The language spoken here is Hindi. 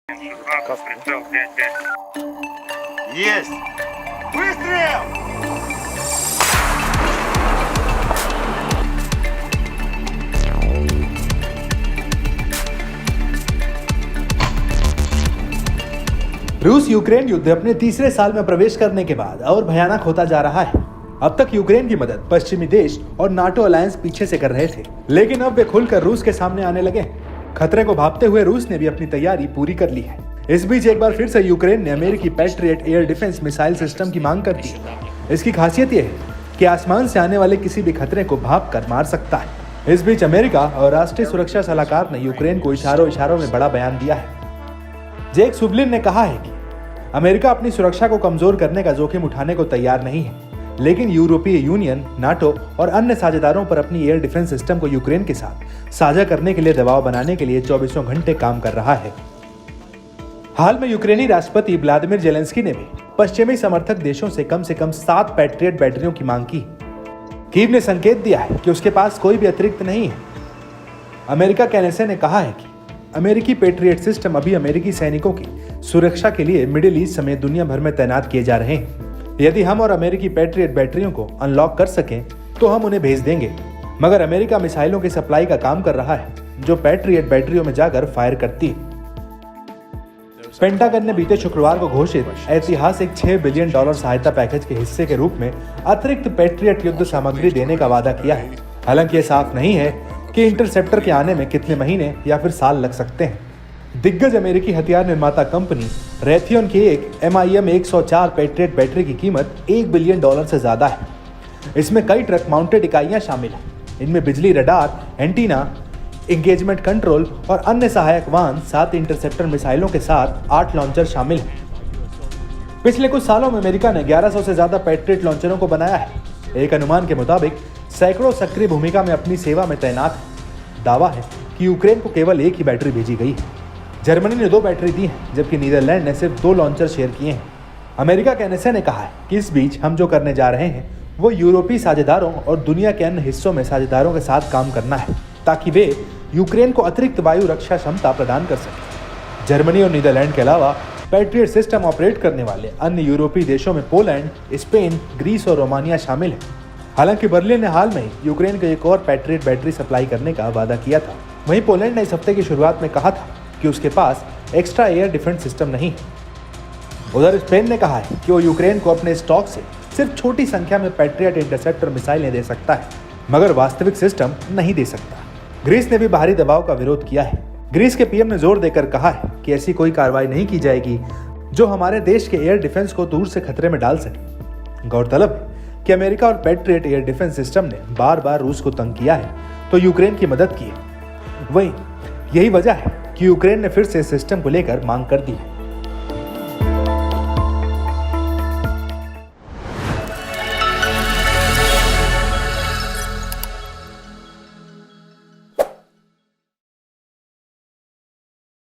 Прицел 5-5. Есть! Выстрел! रूस यूक्रेन युद्ध अपने तीसरे साल में प्रवेश करने के बाद और भयानक होता जा रहा है। अब तक यूक्रेन की मदद पश्चिमी देश और नाटो अलायंस पीछे से कर रहे थे, लेकिन अब वे खुलकर रूस के सामने आने लगे। खतरे को भांपते हुए रूस ने भी अपनी तैयारी पूरी कर ली है। इस बीच एक बार फिर से यूक्रेन ने अमेरिकी patriot air defence missile system की मांग कर दी। इसकी खासियत यह है कि आसमान से आने वाले किसी भी खतरे को भांप कर मार सकता है। इस बीच अमेरिका और राष्ट्रीय सुरक्षा सलाहकार ने यूक्रेन को इशारों में बड़ा बयान दिया है। जेक सुवलिन ने कहा है कि अमेरिका अपनी सुरक्षा को कमजोर करने का जोखिम उठाने को तैयार नहीं है, लेकिन यूरोपीय यूनियन, नाटो और अन्य साझेदारों पर अपनी एयर डिफेंस सिस्टम को यूक्रेन के साथ साझा करने के लिए दबाव बनाने के लिए 24 घंटे काम कर रहा है। हाल में यूक्रेनी राष्ट्रपति व्लादिमीर जेलेंस्की ने भी पश्चिमी समर्थक देशों से कम 7 पैट्रियट बैटरियों की मांग की। कीव ने संकेत दिया है कि उसके पास कोई भी अतिरिक्त नहीं है। अमेरिका के एनएसए ने कहा है कि अमेरिकी पैट्रियट सिस्टम अभी अमेरिकी सैनिकों की सुरक्षा के लिए मिडिल ईस्ट समेत दुनिया भर में तैनात किए जा रहे हैं। यदि हम और अमेरिकी पैट्रियट बैटरियों को अनलॉक कर सकें तो हम उन्हें भेज देंगे, मगर अमेरिका मिसाइलों की सप्लाई का काम कर रहा है जो पैट्रियट बैटरियों में जाकर फायर करती है। पेंटागन ने बीते शुक्रवार को घोषित ऐतिहासिक $6 बिलियन सहायता पैकेज के हिस्से के रूप में अतिरिक्त पैट्रियट युद्ध सामग्री देने का वादा किया है। हालांकि ये साफ नहीं है कि इंटरसेप्टर के आने में कितने महीने या फिर साल लग सकते हैं। दिग्गज अमेरिकी हथियार निर्माता कंपनी रेथियन की एक MIM 104 पैट्रियट बैटरी की कीमत $1 बिलियन से ज्यादा है। इसमें कई ट्रक माउंटेड इकाइयां शामिल हैं। इनमें बिजली रडार, एंटीना, एंगेजमेंट कंट्रोल और अन्य सहायक वाहन, 7 इंटरसेप्टर मिसाइलों के साथ 8 लॉन्चर शामिल हैं। पिछले कुछ सालों में अमेरिका ने 1100 से ज्यादा पैट्रियट लॉन्चरों को बनाया है। एक अनुमान के मुताबिक सैकड़ों सक्रिय भूमिका में अपनी सेवा में तैनात है। दावा है कि यूक्रेन को केवल एक ही बैटरी भेजी गई है। जर्मनी ने 2 बैटरी दी है, जबकि नीदरलैंड ने सिर्फ 2 लॉन्चर शेयर किए हैं। अमेरिका के एनएसए ने कहा है कि इस बीच हम जो करने जा रहे हैं वो यूरोपीय साझेदारों और दुनिया के अन्य हिस्सों में साझेदारों के साथ काम करना है, ताकि वे यूक्रेन को अतिरिक्त वायु रक्षा क्षमता प्रदान कर सकें। जर्मनी और नीदरलैंड के अलावा पैट्रियट सिस्टम ऑपरेट करने वाले अन्य यूरोपीय देशों में पोलैंड, स्पेन, ग्रीस और रोमानिया शामिल है। हालांकि बर्लिन ने हाल में ही यूक्रेन को एक और पैट्रियट बैटरी सप्लाई करने का वादा किया था। वहीं पोलैंड ने इस हफ्ते की शुरुआत में कहा था कि उसके पास एक्स्ट्रा एयर डिफेंस सिस्टम नहीं है। उधर स्पेन ने कहा है कि वो यूक्रेन को अपने स्टॉक से सिर्फ छोटी संख्या में पैट्रियट इंटरसेप्टर मिसाइलें दे सकता है, मगर वास्तविक सिस्टम नहीं दे सकता। ग्रीस ने भी बाहरी दबाव का विरोध किया है। ग्रीस के पीएम ने जोर देकर कहा है कि ऐसी कोई कार्रवाई नहीं की जाएगी जो हमारे देश के एयर डिफेंस को दूर से खतरे में डाल सके। गौरतलब है कि अमेरिका और पैट्रियट एयर डिफेंस सिस्टम ने बार बार रूस को तंग किया है तो यूक्रेन की मदद की है। वहीं यही वजह है कि यूक्रेन ने फिर से इस सिस्टम को लेकर मांग कर दी है।